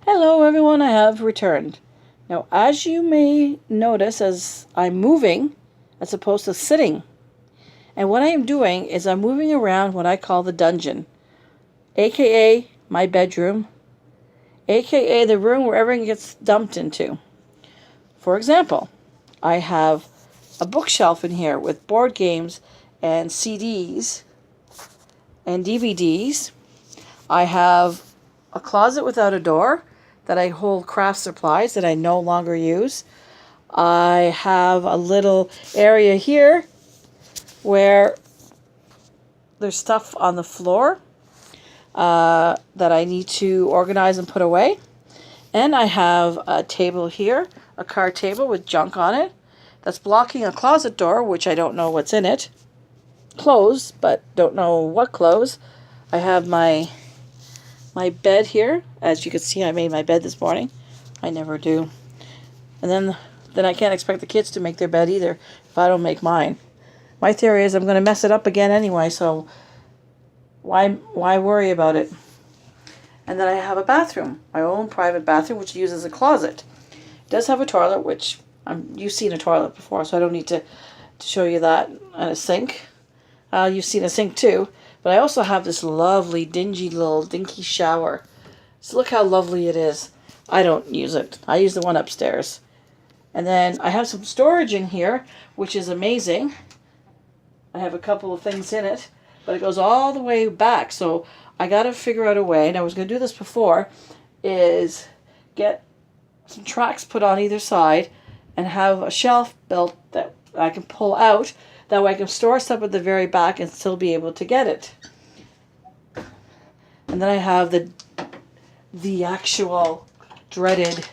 Hello everyone, I have returned. Now, as you may notice, as I'm moving as opposed to sitting, and what I am doing is I'm moving around what I call the dungeon, aka my bedroom, aka the room where everything gets dumped into. For example, I have a bookshelf in here with board games and CDs and DVDs. I have a closet without a door that I hold craft supplies that I no longer use. I have a little area here where there's stuff on the floor that I need to organize and put away. And I have a table here, a card table with junk on it that's blocking a closet door, which I don't know what's in it. Clothes, but don't know what clothes. I have my bed here. As you can see, I made my bed this morning. I never do. And then I can't expect the kids to make their bed either if I don't make mine. My theory is I'm going to mess it up again anyway, so why worry about it? And then I have a bathroom, my own private bathroom, which uses a closet. It does have a toilet, which you've seen a toilet before, so I don't need to show you that, and a sink. You've seen a sink too. But I also have this lovely, dingy little dinky shower. So look how lovely it is. I don't use it. I use the one upstairs. And then I have some storage in here, which is amazing. I have a couple of things in it, but it goes all the way back. So I got to figure out a way, and I was going to do this before, is get some tracks put on either side and have a shelf built that I can pull out. That way I can store stuff at the very back and still be able to get it. And then I have the actual dreaded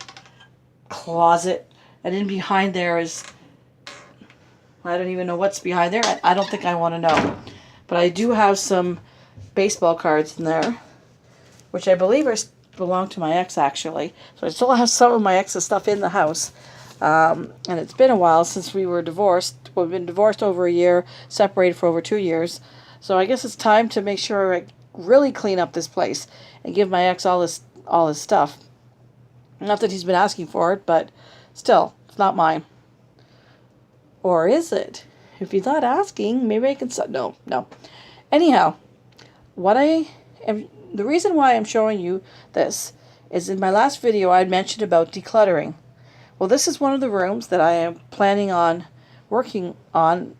closet. And in behind there is, I don't even know what's behind there. I don't think I want to know. But I do have some baseball cards in there, which I believe belong to my ex, actually. So I still have some of my ex's stuff in the house. And it's been a while since we were divorced. We've been divorced over a year, separated for over 2 years. So I guess it's time to make sure I really clean up this place and give my ex all his stuff. Not that he's been asking for it, but still, it's not mine. Or is it? If he's not asking, maybe I can... No. Anyhow, the reason why I'm showing you this is in my last video I mentioned about decluttering. Well, this is one of the rooms that I am planning on working on,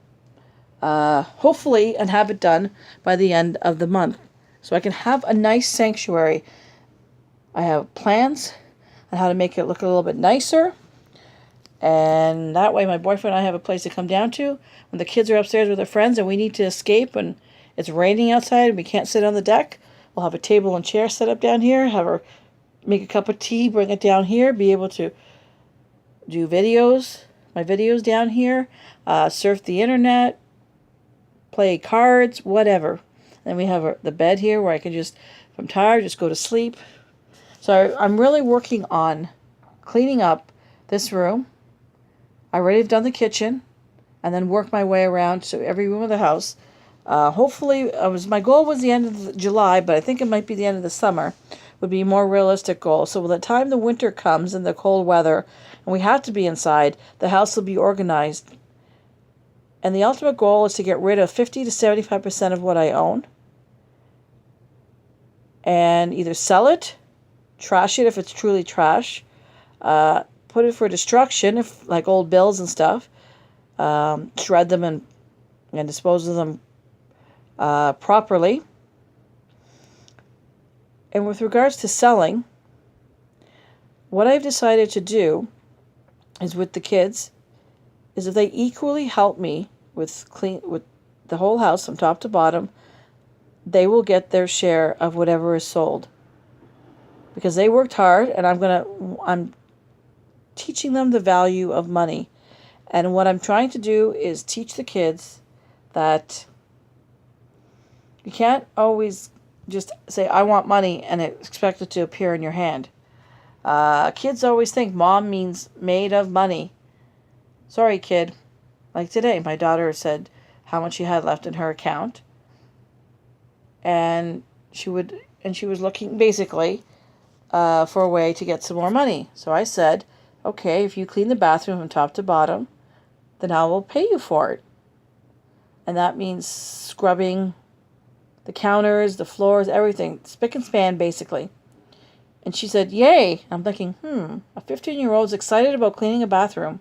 hopefully, and have it done by the end of the month. So I can have a nice sanctuary. I have plans on how to make it look a little bit nicer. And that way my boyfriend and I have a place to come down to when the kids are upstairs with their friends and we need to escape and it's raining outside and we can't sit on the deck. We'll have a table and chair set up down here, have her make a cup of tea, bring it down here, be able to do my videos down here, surf the internet, play cards, whatever. Then we have the bed here where I can just, if I'm tired, just go to sleep. So I'm really working on cleaning up this room. I already have done the kitchen and then work my way around to every room of the house. Hopefully, my goal was the end of July, but I think it might be the end of the summer would be a more realistic goal. So by the time the winter comes and the cold weather, and we have to be inside, the house will be organized. And the ultimate goal is to get rid of 50 to 75% of what I own. And either sell it, trash it if it's truly trash, put it for destruction, if like old bills and stuff, shred them and dispose of them properly. And with regards to selling, what I've decided to do is with the kids, is if they equally help me with the whole house from top to bottom, they will get their share of whatever is sold. Because they worked hard and I'm teaching them the value of money. And what I'm trying to do is teach the kids that you can't always just say, I want money, and expect it to appear in your hand. Kids always think mom means made of money. Sorry, kid. Like today, my daughter said how much she had left in her account. And she was looking, basically, for a way to get some more money. So I said, okay, if you clean the bathroom from top to bottom, then I will pay you for it. And that means scrubbing the counters, the floors, everything. Spick and span, basically. And she said, yay. I'm thinking, a 15-year-old's excited about cleaning a bathroom.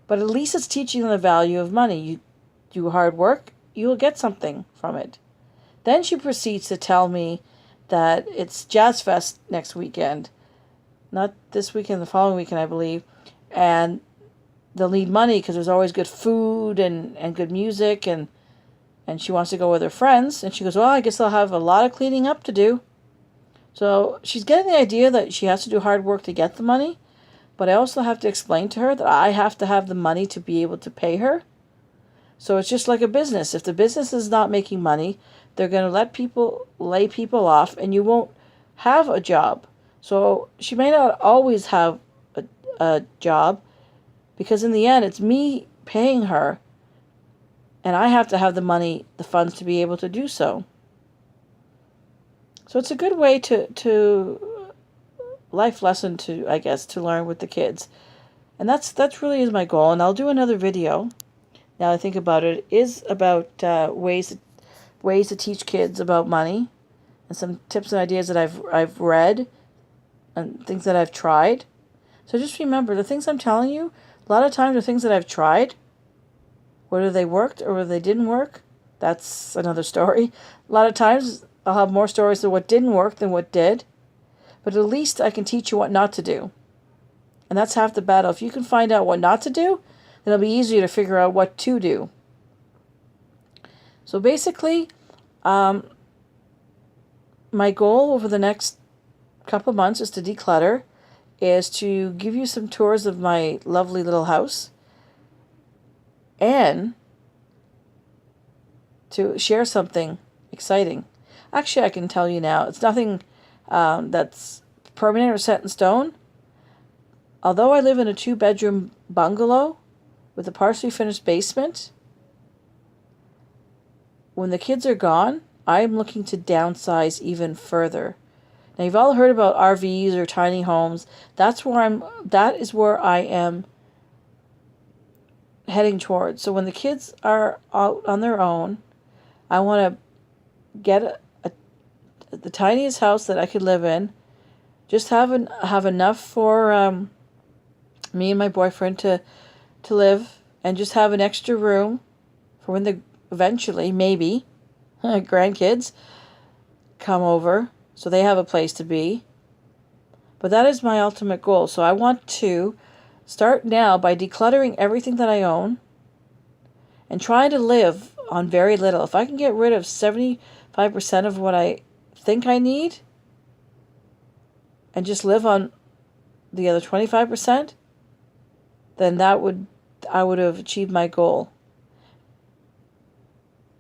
But at least it's teaching them the value of money. You do hard work, you will get something from it. Then she proceeds to tell me that it's Jazz Fest next weekend. Not this weekend, the following weekend, I believe. And they'll need money because there's always good food and good music. And she wants to go with her friends. And she goes, well, I guess I'll have a lot of cleaning up to do. So she's getting the idea that she has to do hard work to get the money. But I also have to explain to her that I have to have the money to be able to pay her. So it's just like a business. If the business is not making money, they're going to lay people off, and you won't have a job. So she may not always have a job, because in the end, it's me paying her, and I have to have the money, the funds to be able to do so. So it's a good way to life lesson to, I guess, to learn with the kids. And that's really is my goal. And I'll do another video, now I think about it, is about ways to teach kids about money, and some tips and ideas that I've read and things that I've tried. So just remember, the things I'm telling you, a lot of times are things that I've tried. Whether they worked or whether they didn't work, that's another story. A lot of times I'll have more stories of what didn't work than what did. But at least I can teach you what not to do. And that's half the battle. If you can find out what not to do, then it'll be easier to figure out what to do. So basically, my goal over the next couple of months is to declutter, is to give you some tours of my lovely little house, and to share something exciting. Actually, I can tell you now, it's nothing that's permanent or set in stone. Although I live in a 2-bedroom bungalow with a partially finished basement, when the kids are gone, I'm looking to downsize even further. Now, you've all heard about RVs or tiny homes. That is where I am heading towards. So when the kids are out on their own, I want to get the tiniest house that I could live in. Just have enough for me and my boyfriend to live, and just have an extra room for when the eventually, maybe, grandkids come over, so they have a place to be. But that is my ultimate goal. So I want to start now by decluttering everything that I own and try to live on very little. If I can get rid of 75% of what I think I need and just live on the other 25%, then I would have achieved my goal.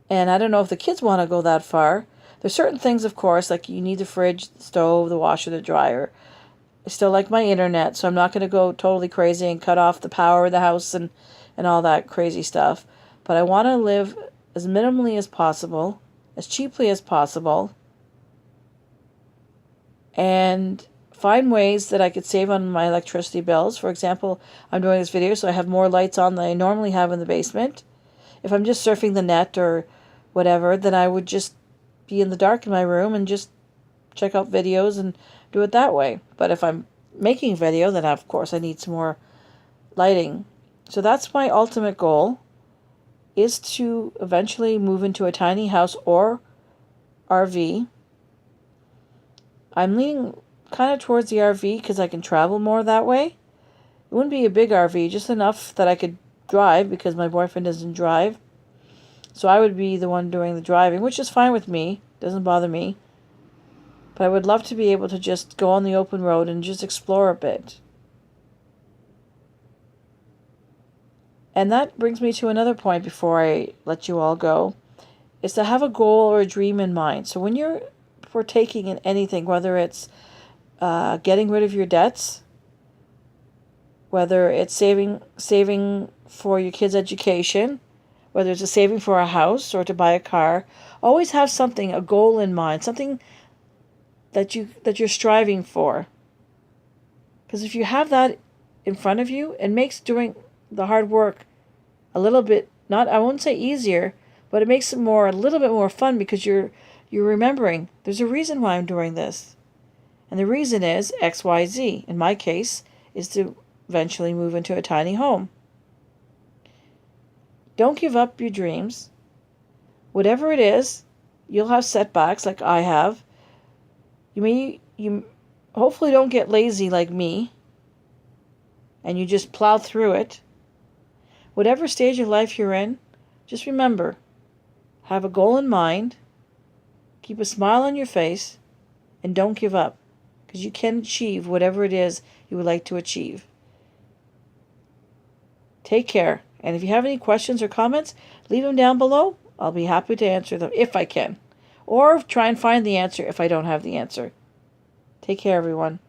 And I don't know if the kids want to go that far. There's certain things, of course, like you need the fridge, the stove, the washer, the dryer. I still like my internet, so I'm not going to go totally crazy and cut off the power of the house and all that crazy stuff. But I want to live as minimally as possible, as cheaply as possible, and find ways that I could save on my electricity bills. For example, I'm doing this video so I have more lights on than I normally have in the basement. If I'm just surfing the net or whatever, then I would just be in the dark in my room and just check out videos and do it that way. But if I'm making video, then of course I need some more lighting. So that's my ultimate goal, is to eventually move into a tiny house or RV. I'm leaning kind of towards the RV because I can travel more that way. It wouldn't be a big RV, just enough that I could drive, because my boyfriend doesn't drive. So I would be the one doing the driving, which is fine with me. Doesn't bother me. But I would love to be able to just go on the open road and just explore a bit. And that brings me to another point before I let you all go, is to have a goal or a dream in mind. So when you're partaking in anything, whether it's getting rid of your debts, whether it's saving for your kids' education, whether it's a saving for a house or to buy a car, always have something, a goal in mind, something that you're striving for. Because if you have that in front of you, it makes doing the hard work a little bit, not, I won't say easier, but it makes it a little bit more fun, because you're remembering there's a reason why I'm doing this. And the reason is XYZ. In my case, is to eventually move into a tiny home. Don't give up your dreams. Whatever it is, you'll have setbacks like I have. You hopefully don't get lazy like me, and you just plow through it. Whatever stage of life you're in, just remember, have a goal in mind, keep a smile on your face, and don't give up, because you can achieve whatever it is you would like to achieve. Take care, and if you have any questions or comments, leave them down below. I'll be happy to answer them if I can, or try and find the answer if I don't have the answer. Take care, everyone.